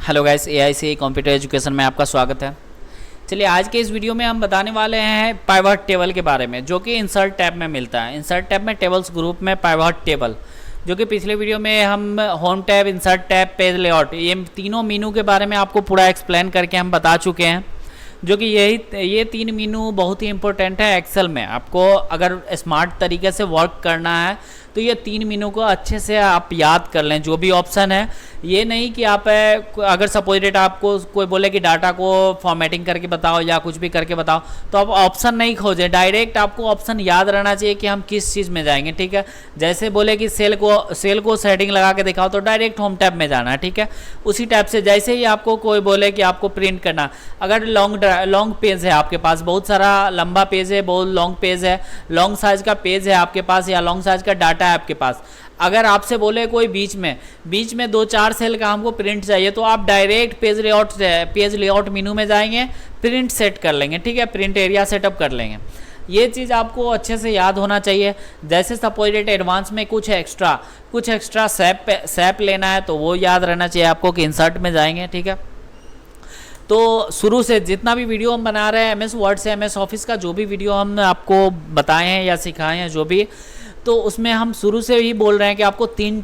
Hello guys, AICAI computer education में आपका स्वागत है। चलिए आज के इस वीडियो में हम बताने वाले हैं पाइवट टेबल के बारे में, जो कि इंसर्ट टैब में मिलता है। इंसर्ट टैब में टेबल्स ग्रुप में पाइवट टेबल, जो कि पिछले वीडियो में हम home tab, insert tab, page layout, ये तीनों मीनू के बारे में आपको पूरा एक्सप्लेन करके हम बता चुके हैं। जो कि ये तीन मीनू बहुत ही इंपॉर्टेंट है एक्सेल में। आपको अगर स्मार्ट तरीके से वर्क करना है तो ये तीन मीनू को अच्छे से आप याद कर लें। जो भी ऑप्शन है, ये नहीं कि आप अगर सपोज डेट आपको कोई बोले कि डाटा को फॉर्मेटिंग करके बताओ या कुछ भी करके बताओ, तो आप ऑप्शन नहीं खोजें, डायरेक्ट आपको ऑप्शन याद रहना चाहिए कि हम किस चीज़ में जाएंगे। ठीक है, जैसे बोले कि सेल को सेटिंग लगा के दिखाओ, तो डायरेक्ट होम टैब में जाना है। ठीक है, उसी टाइप से जैसे ही आपको कोई बोले कि आपको प्रिंट करना, अगर लॉन्ग पेज है आपके पास, बहुत सारा लंबा पेज है, बहुत लॉन्ग पेज है, लॉन्ग साइज का पेज है आपके पास या लॉन्ग साइज का डाटा है आपके पास, अगर आपसे बोले कोई बीच में 2-4 सेल का हमको प्रिंट चाहिए, तो आप डायरेक्ट पेज लेआउट मेनू में जाएंगे, प्रिंट सेट कर लेंगे। ठीक है, प्रिंट एरिया सेटअप कर लेंगे। ये चीज़ आपको अच्छे से याद होना चाहिए। जैसे सपोज डेट एडवांस में कुछ एक्स्ट्रा सैप लेना है, तो वो याद रहना चाहिए आपको कि इंसर्ट में जाएंगे। ठीक है, तो शुरू से जितना भी वीडियो हम बना रहे हैं MS वर्ड से MS ऑफिस का, जो भी वीडियो हम आपको बताए हैं या सिखाए हैं जो भी, तो उसमें हम शुरू से ही बोल रहे हैं कि आपको तीन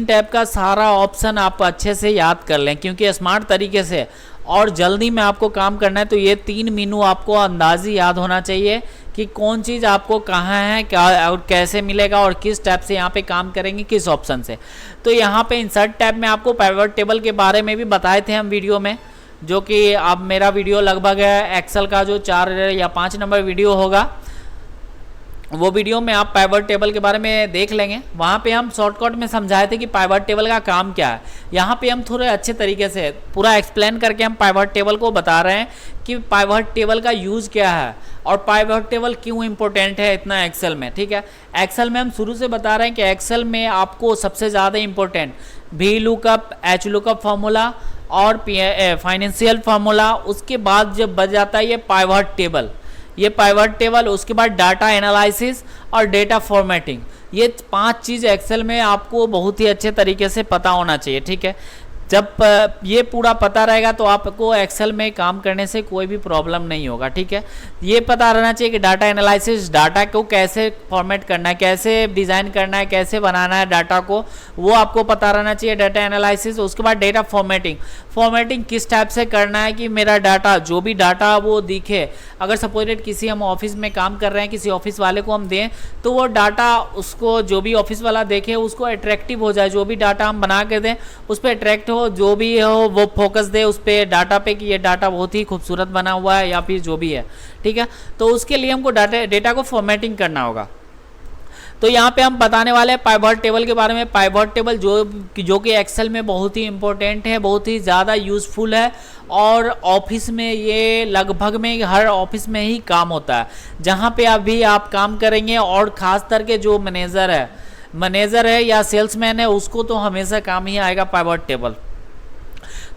टैब का सारा ऑप्शन आप अच्छे से याद कर लें, क्योंकि स्मार्ट तरीके से और जल्दी में आपको काम करना है। तो ये तीन मीनू आपको अंदाज़ी याद होना चाहिए कि कौन चीज़ आपको कहाँ है, क्या और कैसे मिलेगा और किस टैब से यहाँ पे काम करेंगे, किस ऑप्शन से। तो यहाँ पे इंसर्ट टैब में आपको पाइवट टेबल के बारे में भी बताए थे हम वीडियो में, जो कि अब मेरा वीडियो लगभग है एक्सेल का जो 4 या 5 नंबर वीडियो होगा, वो वीडियो में आप पाइवट टेबल के बारे में देख लेंगे। वहाँ पे हम शॉर्टकट में समझाए थे कि पाइवट टेबल का काम क्या है। यहाँ पे हम थोड़े अच्छे तरीके से पूरा एक्सप्लेन करके हम पाइवट टेबल को बता रहे हैं कि पाइवट टेबल का यूज़ क्या है और पाइवट टेबल क्यों इंपॉर्टेंट है इतना एक्सेल में। ठीक है, एक्सेल में हम शुरू से बता रहे हैं कि एक्सेल में आपको सबसे ज़्यादा important V lookup, H lookup formula और फाइनेंशियल फार्मूला, उसके बाद जब बच जाता है ये पाइवट टेबल, उसके बाद डाटा एनालिसिस और डेटा फॉर्मेटिंग। ये 5 चीज़ एक्सेल में आपको बहुत ही अच्छे तरीके से पता होना चाहिए। ठीक है, जब ये पूरा पता रहेगा तो आपको एक्सेल में काम करने से कोई भी प्रॉब्लम नहीं होगा। ठीक है, ये पता रहना चाहिए कि डाटा एनालिसिस, डाटा को कैसे फॉर्मेट करना है, कैसे डिज़ाइन करना है, कैसे बनाना है डाटा को, वो आपको पता रहना चाहिए, डाटा एनालिसिस। उसके बाद डेटा फॉर्मेटिंग किस टाइप से करना है कि मेरा डाटा, जो भी डाटा वो दिखे, अगर सपोज डेट किसी हम ऑफिस में काम कर रहे हैं, किसी ऑफिस वाले को हम दें, तो वो डाटा उसको जो भी ऑफिस वाला देखे उसको अट्रैक्टिव हो जाए। जो भी डाटा हम बना के दें उस पर अट्रैक्ट हो, जो भी हो वो फोकस दे उस पे डाटा पे कि ये डाटा बहुत ही खूबसूरत बना हुआ है या फिर जो भी है। ठीक है, तो उसके लिए हमको डेटा को फॉर्मेटिंग करना होगा। तो यहाँ पे हम बताने वाले हैं पाइवट टेबल के बारे में। पाइवट टेबल जो कि एक्सेल में बहुत ही इंपॉर्टेंट है, बहुत ही ज़्यादा यूज़फुल है और ऑफिस में ये लगभग में हर ऑफिस में ही काम होता है जहाँ पे अभी आप काम करेंगे। और ख़ास करके जो मैनेजर है या सेल्समैन है, उसको तो हमेशा काम ही आएगा पाइवट टेबल।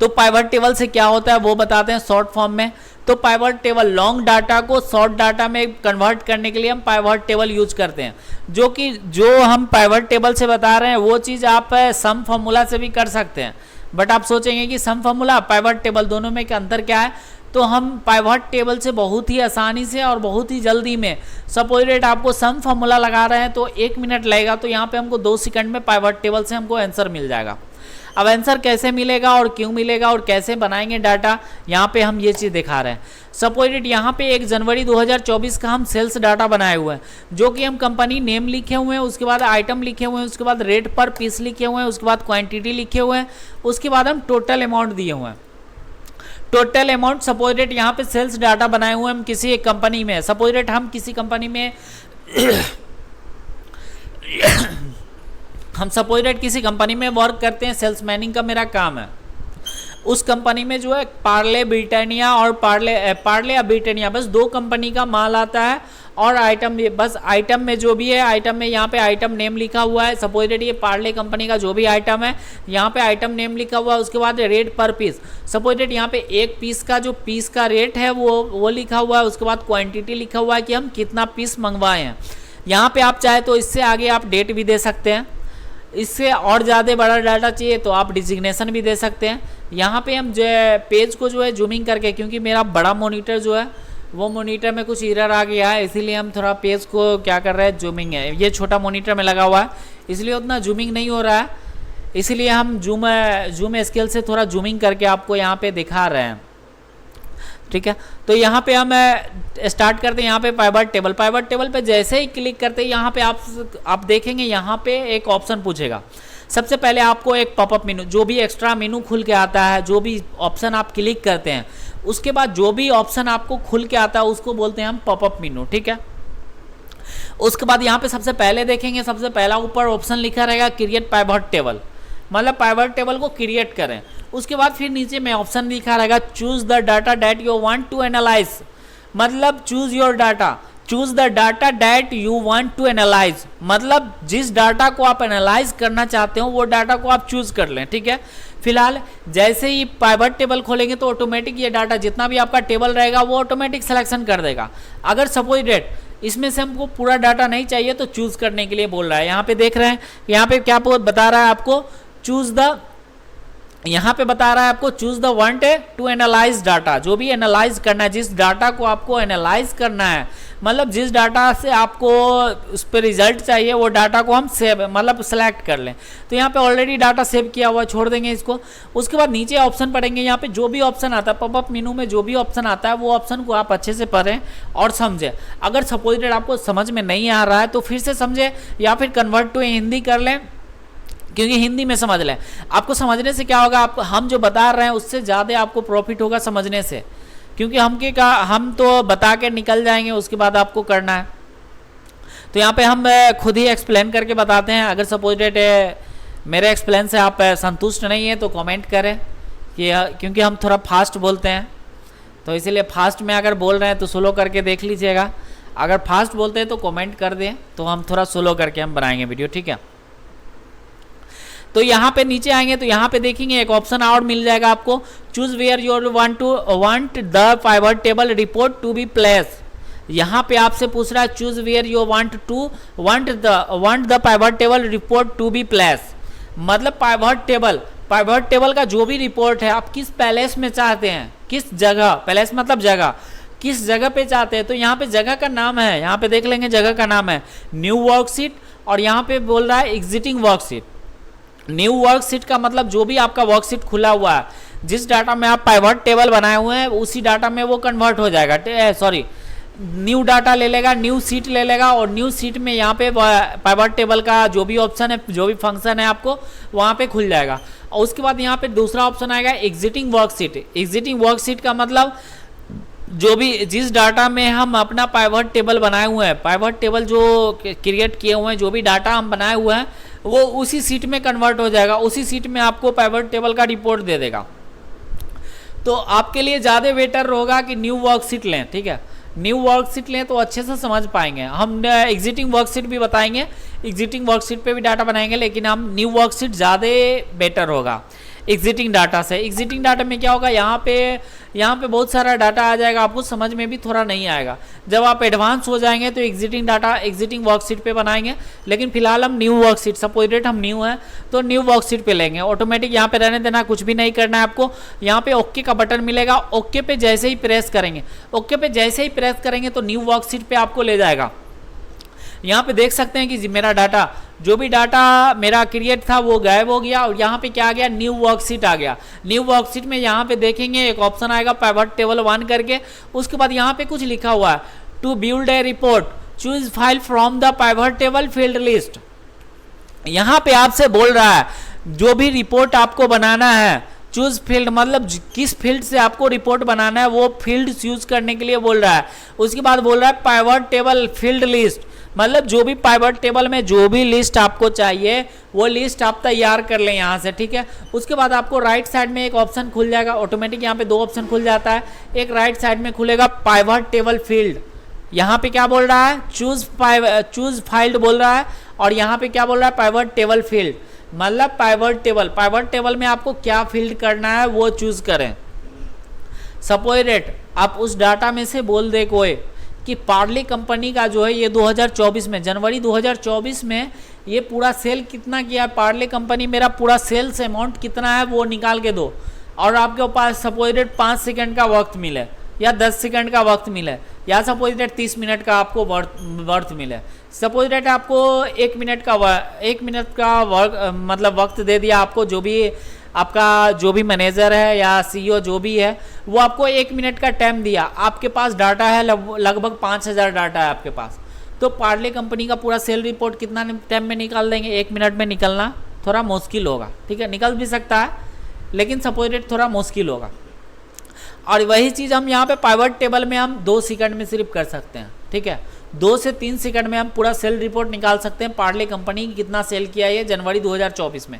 तो पाइवट टेबल से क्या होता है वो बताते हैं शॉर्ट फॉर्म में। तो पाइवट टेबल लॉन्ग डाटा को शॉर्ट डाटा में कन्वर्ट करने के लिए हम पाइवट टेबल यूज करते हैं। जो हम पाइवट टेबल से बता रहे हैं वो चीज़ आप सम फॉर्मूला से भी कर सकते हैं। बट आप सोचेंगे कि सम फॉर्मूला, पाइवट टेबल, दोनों में अंतर क्या है? तो हम पाइवट टेबल से बहुत ही आसानी से और बहुत ही जल्दी में, सपोज डेट आपको सम फॉर्मूला लगा रहे हैं तो 1 मिनट लगेगा, तो यहाँ पे हमको 2 सेकंड में पाइवट टेबल से हमको आंसर मिल जाएगा। अब आंसर कैसे मिलेगा और क्यों मिलेगा और कैसे बनाएंगे डाटा, यहाँ पे हम ये चीज़ दिखा रहे हैं। सपोज डेट यहाँ पे 1 जनवरी 2024 का हम सेल्स डाटा बनाए हुए हैं, जो कि हम कंपनी नेम लिखे हुए हैं, उसके बाद आइटम लिखे हुए हैं, उसके बाद रेट पर पीस लिखे हुए हैं, उसके बाद क्वांटिटी लिखे हुए हैं, उसके बाद हम टोटल अमाउंट दिए हुए हैं। टोटल अमाउंट सपोज डेट यहाँ पे सेल्स डाटा बनाए हुए हम किसी एक कंपनी में, सपोज डेट हम किसी कंपनी में हम सपोज डेट किसी कंपनी में वर्क करते हैं, सेल्समैनिंग का मेरा काम है। उस कंपनी में जो है पार्ले ब्रिटानिया और पार्ले या ब्रिटानिया, बस 2 कंपनी का माल आता है। और आइटम, बस आइटम में जो भी है, आइटम में यहाँ पे आइटम नेम लिखा हुआ है। सपोज डेट ये पार्ले कंपनी का जो भी आइटम है, यहाँ पे आइटम नेम लिखा हुआ है। उसके बाद रेट पर पीस, सपोज डेट यहाँ पे एक पीस का जो पीस का रेट है वो लिखा हुआ है। उसके बाद क्वांटिटी लिखा हुआ है कि हम कितना पीस मंगवाए हैं। यहाँ पे आप चाहे तो इससे आगे आप डेट भी दे सकते हैं। इससे और ज़्यादा बड़ा डाटा चाहिए तो आप डिजिग्नेशन भी दे सकते हैं। यहाँ पे हम जो है पेज को जो है जूमिंग करके, क्योंकि मेरा बड़ा मॉनिटर जो है वो मॉनिटर में कुछ एरर आ गया है, इसीलिए हम थोड़ा पेज को क्या कर रहे हैं, जूमिंग है। ये छोटा मॉनिटर में लगा हुआ है इसलिए उतना जूमिंग नहीं हो रहा है, इसलिए हम जूम स्केल से थोड़ा जूमिंग करके आपको यहाँ पे दिखा रहे हैं, ठीक है। तो यहाँ पे हम स्टार्ट करते हैं। यहाँ पे पाइवट टेबल पे जैसे ही क्लिक करते हैं यहाँ पे आप देखेंगे यहाँ पे एक ऑप्शन पूछेगा। सबसे पहले आपको एक पॉपअप मेनू, जो भी एक्स्ट्रा मेनू खुल के आता है, जो भी ऑप्शन आप क्लिक करते हैं उसके बाद जो भी ऑप्शन आपको खुल के आता है उसको बोलते हैं हम पॉपअप मेनू, ठीक है। उसके बाद यहाँ पे सबसे पहले देखेंगे, सबसे पहला ऊपर ऑप्शन लिखा रहेगा क्रिएट पाइवट टेबल, मतलब पाइवट टेबल को क्रिएट करें। उसके बाद फिर नीचे में ऑप्शन लिखा रहेगा choose the data that you want to analyse, मतलब choose your data, choose the data that you want to analyse, मतलब जिस डाटा को आप एनालाइज करना चाहते हो वो डाटा को आप चूज कर लें, ठीक है। फिलहाल जैसे ही पाइवट टेबल खोलेंगे तो ऑटोमेटिक ये डाटा जितना भी आपका टेबल रहेगा वो ऑटोमेटिक सिलेक्शन कर देगा। अगर सपोज डेट इसमें से हमको पूरा डाटा नहीं चाहिए तो चूज करने के लिए बोल रहा है। यहाँ पे देख रहे हैं, यहाँ पे क्या बता रहा है आपको, चूज द, यहाँ पे बता रहा है आपको choose the want to analyse data, जो भी एनालाइज करना है, जिस डाटा को आपको एनालाइज करना है, मतलब जिस डाटा से आपको उस पर रिजल्ट चाहिए वो डाटा को हम सेव मतलब सेलेक्ट कर लें। तो यहाँ पे ऑलरेडी डाटा सेव किया हुआ, छोड़ देंगे इसको। उसके बाद नीचे ऑप्शन पढ़ेंगे, यहाँ पे जो भी ऑप्शन आता है पॉपअप मेनू में, जो भी ऑप्शन आता है वो ऑप्शन को आप अच्छे से पढ़ें और समझें। अगर सपोज आपको समझ में नहीं आ रहा है तो फिर से समझें या फिर कन्वर्ट टू हिंदी कर लें, क्योंकि हिंदी में समझ लें। आपको समझने से क्या होगा, हम जो बता रहे हैं उससे ज़्यादा आपको प्रॉफिट होगा समझने से, क्योंकि हम तो बता के निकल जाएंगे, उसके बाद आपको करना है। तो यहाँ पे हम खुद ही एक्सप्लेन करके बताते हैं। अगर सपोज डेट मेरे एक्सप्लेन से आप संतुष्ट नहीं है तो कमेंट करें, कि क्योंकि हम थोड़ा फास्ट बोलते हैं तो इसीलिए फास्ट में अगर बोल रहे हैं तो स्लो करके देख लीजिएगा। अगर फास्ट बोलते हैं तो कमेंट कर दें, तो हम थोड़ा स्लो करके हम बनाएंगे वीडियो, ठीक है। तो यहाँ पे नीचे आएंगे तो यहाँ पे देखेंगे एक ऑप्शन और मिल जाएगा आपको, choose where your want the pivot table report to be place. यहाँ पे आपसे पूछ रहा है choose where you want the pivot table report to be place, मतलब पाइवट टेबल का जो भी रिपोर्ट है आप किस पैलेस में चाहते हैं, किस जगह, पैलेस मतलब जगह, किस जगह पे चाहते हैं। तो यहाँ पे जगह का नाम है, यहाँ पे देख लेंगे जगह का नाम है न्यू वर्कशीट, और यहाँ पे बोल रहा है एग्जिटिंग वर्कशीट। न्यू वर्कशीट का मतलब जो भी आपका वर्कशीट खुला हुआ है, जिस डाटा में आप पाइवट टेबल बनाए हुए हैं उसी डाटा में वो कन्वर्ट हो जाएगा, सॉरी न्यू डाटा ले लेगा, न्यू सीट ले लेगा, और न्यू सीट में यहाँ पे पाइवट टेबल का जो भी ऑप्शन है, जो भी फंक्शन है आपको वहाँ पे खुल जाएगा। और उसके बाद यहाँ पे दूसरा ऑप्शन आएगा एग्जिटिंग वर्कशीट। एग्जिटिंग वर्कशीट का मतलब जो भी जिस डाटा में हम अपना पाइवट टेबल बनाए हुए हैं, पाइवट टेबल जो क्रिएट किए हुए हैं, जो भी डाटा हम बनाए हुए हैं वो उसी सीट में कन्वर्ट हो जाएगा, उसी सीट में आपको पाइवट टेबल का रिपोर्ट दे देगा। तो आपके लिए ज़्यादा बेटर होगा कि न्यू वर्कशीट लें, ठीक है। न्यू वर्कशीट लें तो अच्छे से समझ पाएंगे। हम एग्जिटिंग वर्कशीट भी बताएंगे, एग्जिटिंग वर्कशीट पे भी डाटा बनाएंगे, लेकिन हम न्यू वर्कशीट ज़्यादा बेटर होगा एग्जिटिंग डाटा से। एग्जिटिंग डाटा में क्या होगा, यहाँ पे बहुत सारा डाटा आ जाएगा, आपको समझ में भी थोड़ा नहीं आएगा। जब आप एडवांस हो जाएंगे तो एग्जिटिंग डाटा एग्जिटिंग वर्कशीट पे बनाएंगे, लेकिन फिलहाल हम न्यू वर्कशीट, सपोज डेट हम न्यू है तो न्यू वर्कशीट पे लेंगे। ऑटोमेटिक यहाँ पे रहने देना, कुछ भी नहीं करना है आपको। यहाँ पे ओके का बटन मिलेगा, ओके पे जैसे ही प्रेस करेंगे तो न्यू वर्कशीट पे आपको ले जाएगा। यहाँ पे देख सकते हैं कि मेरा डाटा, जो भी डाटा मेरा क्रिएट था वो गायब हो गया, और यहाँ पे क्या आ गया, न्यू वर्कशीट आ गया। न्यू वर्कशीट में यहाँ पे देखेंगे एक ऑप्शन आएगा पाइवट टेबल 1 करके, उसके बाद यहाँ पे कुछ लिखा हुआ है to build a report choose file from the pivot table field list. यहाँ पे आपसे बोल रहा है जो भी रिपोर्ट आपको बनाना है, चूज फील्ड मतलब किस फील्ड से आपको रिपोर्ट बनाना है वो फील्ड यूज करने के लिए बोल रहा है। उसके बाद बोल रहा है पाइवट टेबल फील्ड लिस्ट, मतलब जो भी पाइवट टेबल में जो भी लिस्ट आपको चाहिए वो लिस्ट आप तैयार कर लें यहाँ से, ठीक है। उसके बाद आपको राइट साइड में एक ऑप्शन खुल जाएगा, ऑटोमेटिक यहाँ पे 2 ऑप्शन खुल जाता है। एक राइट साइड में खुलेगा पाइवट टेबल फील्ड, यहाँ पे क्या बोल रहा है चूज फाइल्ड बोल रहा है, और यहाँ पे क्या बोल रहा है पाइवट टेबल फील्ड, मतलब पाइवट टेबल में आपको क्या फील्ड करना है वो चूज करें। सपोज डेट आप उस डाटा में से बोल दे कोई कि पार्ले कंपनी का जो है ये 2024 में जनवरी 2024 में ये पूरा सेल कितना किया पार्ले कंपनी, मेरा पूरा सेल्स अमाउंट कितना है वो निकाल के दो। और आपके पास सपोजिटेड 5 सेकंड का वक्त मिले या 10 सेकंड का वक्त मिले या सपोजिटेड 30 मिनट का आपको वर्थ मिले, सपोजिटेड आपको 1 मिनट का मतलब वक्त दे दिया आपको, जो भी आपका जो भी मैनेजर है या सीईओ जो भी है वो आपको 1 मिनट का टाइम दिया, आपके पास डाटा है लगभग 5000 डाटा है आपके पास, तो पार्ले कंपनी का पूरा सेल रिपोर्ट कितना टाइम में निकाल देंगे? 1 मिनट में निकलना थोड़ा मुश्किल होगा, ठीक है, निकल भी सकता है लेकिन सपोजिटेड थोड़ा मुश्किल होगा। और वही चीज़ हम यहाँ पे पाइवट टेबल में हम 2 सेकंड में सिर्फ कर सकते हैं, ठीक है, 2 से 3 सेकंड में हम पूरा सेल रिपोर्ट निकाल सकते हैं पार्ले कंपनी कितना सेल किया है जनवरी 2024 में।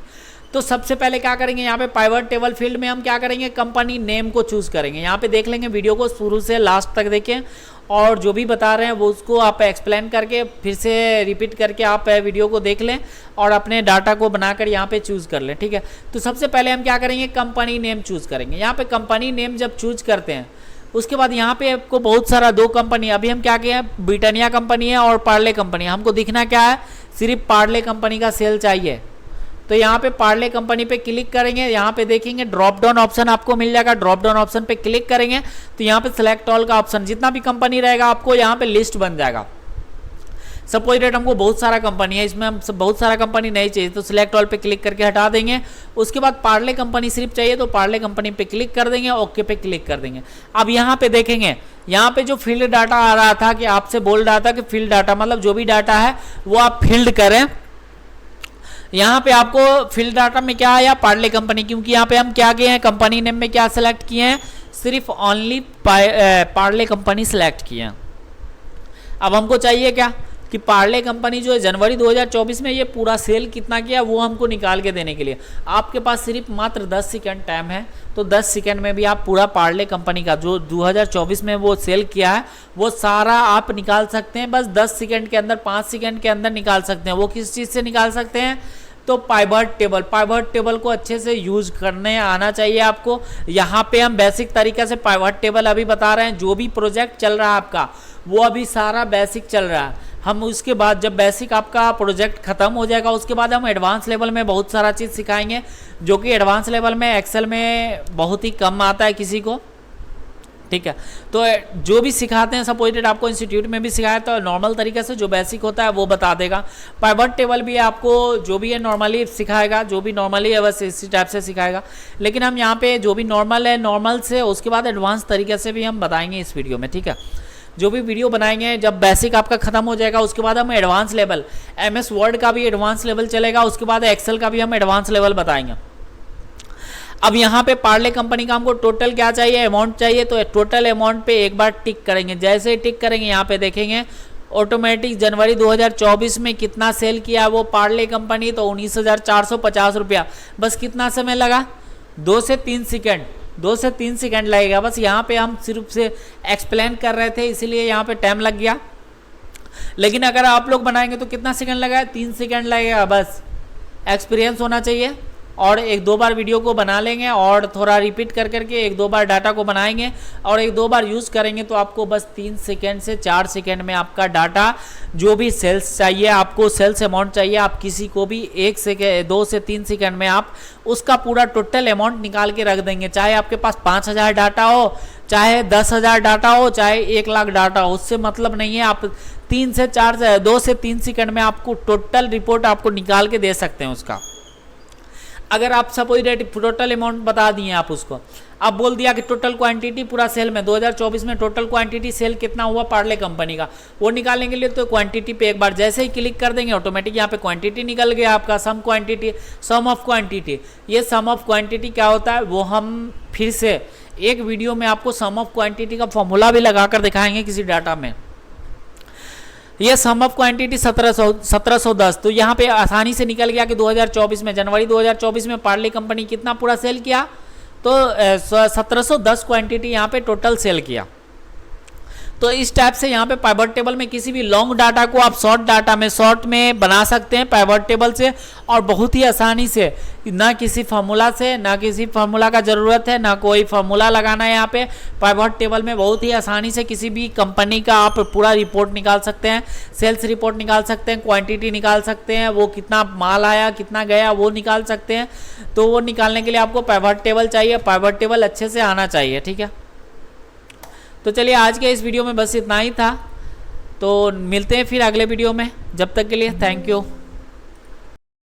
तो सबसे पहले क्या करेंगे, यहाँ पे पाइवट टेबल फील्ड में हम क्या करेंगे, कंपनी नेम को चूज करेंगे। यहाँ पे देख लेंगे, वीडियो को शुरू से लास्ट तक देखें और जो भी बता रहे हैं वो उसको आप एक्सप्लेन करके फिर से रिपीट करके आप वीडियो को देख लें और अपने डाटा को बनाकर यहाँ पे चूज कर लें, ठीक है। तो सबसे पहले हम क्या करेंगे, कंपनी नेम चूज करेंगे। यहाँ पे कंपनी नेम जब चूज करते हैं उसके बाद यहाँ पे आपको बहुत सारा 2 कंपनी, अभी हम क्या किए, ब्रिटानिया कंपनी है और पार्ले कंपनी, हमको दिखना क्या है, सिर्फ पार्ले कंपनी का सेल चाहिए। तो यहाँ पे पार्ले कंपनी पे क्लिक करेंगे, यहाँ पे देखेंगे ड्रॉप डाउन ऑप्शन आपको मिल जाएगा, ड्रॉप डाउन ऑप्शन पे क्लिक करेंगे तो यहाँ पे सिलेक्ट ऑल का ऑप्शन, जितना भी कंपनी रहेगा आपको यहाँ पे लिस्ट बन जाएगा। सपोज डेट हमको बहुत सारा कंपनी है, इसमें हम बहुत सारा कंपनी नहीं चाहिए तो सिलेक्ट ऑल पे क्लिक करके हटा देंगे। उसके बाद पार्ले कंपनी सिर्फ चाहिए तो पार्ले कंपनी पे क्लिक कर देंगे, ओके पे क्लिक कर देंगे। अब यहाँ पे देखेंगे, यहाँ पे जो फील्ड डाटा आ रहा था कि आपसे बोल रहा था कि फील्ड डाटा मतलब जो भी डाटा है वो आप फील्ड करें। यहाँ पे आपको फील्ड डाटा में क्या आया, पार्ले कंपनी, क्योंकि यहाँ पे हम क्या किए हैं, कंपनी नेम में क्या सिलेक्ट किए हैं, सिर्फ ओनली पार्ले कंपनी सिलेक्ट किए हैं। अब हमको चाहिए क्या कि पार्ले कंपनी जो है जनवरी 2024 में ये पूरा सेल कितना किया वो हमको निकाल के देने के लिए आपके पास सिर्फ मात्र 10 सेकंड टाइम है। तो 10 सेकंड में भी आप पूरा पार्ले कंपनी का जो 2024 में वो सेल किया है वो सारा आप निकाल सकते हैं, बस 10 सेकंड के अंदर, 5 सेकंड के अंदर निकाल सकते हैं। वो किस चीज़ से निकाल सकते हैं, तो पाइवट टेबल को अच्छे से यूज करने आना चाहिए आपको। यहाँ पे हम बेसिक तरीके से पाइवट टेबल अभी बता रहे हैं, जो भी प्रोजेक्ट चल रहा है आपका वो अभी सारा बेसिक चल रहा है। हम उसके बाद जब बेसिक आपका प्रोजेक्ट खत्म हो जाएगा उसके बाद हम एडवांस लेवल में बहुत सारा चीज़ सिखाएंगे, जो कि एडवांस लेवल में एक्सेल में बहुत ही कम आता है किसी को, ठीक है। तो जो भी सिखाते हैं सपोजिटेड आपको इंस्टीट्यूट में भी सिखाया तो नॉर्मल तरीके से जो बेसिक होता है वो बता देगा। पाइवट टेबल भी आपको जो भी है नॉर्मली सिखाएगा, जो भी नॉर्मली है बस इसी टाइप से सिखाएगा। लेकिन हम यहाँ पे जो भी नॉर्मल है नॉर्मल से उसके बाद एडवांस तरीके से भी हम बताएंगे इस वीडियो में, ठीक है। जो भी वीडियो बनाएंगे जब बेसिक आपका खत्म हो जाएगा उसके बाद हम एडवांस लेवल, MS वर्ड का भी एडवांस लेवल चलेगा, उसके बाद एक्सेल का भी हम एडवांस लेवल बताएंगे। अब यहाँ पे पार्ले कंपनी का हमको टोटल क्या चाहिए, अमाउंट चाहिए, तो टोटल अमाउंट पे एक बार टिक करेंगे। जैसे ही टिक करेंगे यहाँ पे देखेंगे ऑटोमेटिक जनवरी 2024 में कितना सेल किया वो पार्ले कंपनी, तो 19,450 रुपया। बस कितना समय लगा, 2 से 3 सेकंड, 2 से 3 सेकंड लगेगा। बस यहाँ पे हम सिर्फ से एक्सप्लेन कर रहे थे इसीलिए यहाँ पे टाइम लग गया। लेकिन अगर आप लोग बनाएंगे तो कितना सेकंड लगेगा, 3 सेकंड लगेगा। बस एक्सपीरियंस होना चाहिए और 1-2 बार वीडियो को बना लेंगे और थोड़ा रिपीट कर करके 1-2 बार डाटा को बनाएंगे और 1-2 बार यूज़ करेंगे तो आपको बस 3 सेकेंड से 4 सेकेंड में आपका डाटा जो भी सेल्स चाहिए, आपको सेल्स अमाउंट चाहिए, आप किसी को भी 2 से 3 सेकेंड में आप उसका पूरा टोटल अमाउंट निकाल के रख देंगे। चाहे आपके पास 5,000 डाटा हो, चाहे 10,000 डाटा हो, चाहे 1 लाख डाटा हो, उससे मतलब नहीं है। आप 2 से 3 सेकेंड में आपको टोटल रिपोर्ट आपको निकाल के दे सकते हैं उसका। अगर आप सपोज टोटल अमाउंट बता दिए आप उसको, अब बोल दिया कि टोटल क्वांटिटी पूरा सेल में 2024 में टोटल क्वांटिटी सेल कितना हुआ पार्ले कंपनी का, वो निकालने के लिए तो क्वांटिटी पे एक बार जैसे ही क्लिक कर देंगे ऑटोमेटिक यहाँ पे क्वांटिटी निकल गया आपका, सम ऑफ क्वांटिटी। ये सम ऑफ क्वांटिटी क्या होता है वो हम फिर से एक वीडियो में आपको सम ऑफ क्वांटिटी का फॉर्मूला भी लगा कर दिखाएंगे किसी डाटा में। ये सम ऑफ क्वांटिटी 1710, तो यहाँ पे आसानी से निकल गया कि 2024 में जनवरी 2024 में पार्ले कंपनी कितना पूरा सेल किया, तो 1710 क्वांटिटी यहाँ पे टोटल सेल किया। तो इस टाइप से यहाँ पे पाइवट टेबल में किसी भी लॉन्ग डाटा को आप शॉर्ट डाटा में शॉर्ट में बना सकते हैं पाइवट टेबल से, और बहुत ही आसानी से, ना किसी फार्मूला से, ना किसी फार्मूला का ज़रूरत है, ना कोई फार्मूला लगाना है। यहाँ पे पाइवट टेबल में बहुत ही आसानी से किसी भी कंपनी का आप पूरा रिपोर्ट निकाल सकते हैं, सेल्स रिपोर्ट निकाल सकते हैं, क्वांटिटी निकाल सकते हैं, वो कितना माल आया कितना गया वो निकाल सकते हैं। तो वो निकालने के लिए आपको पाइवट टेबल चाहिए, पाइवट टेबल अच्छे से आना चाहिए, ठीक है। तो चलिए आज के इस वीडियो में बस इतना ही था, तो मिलते हैं फिर अगले वीडियो में। जब तक के लिए थैंक यू।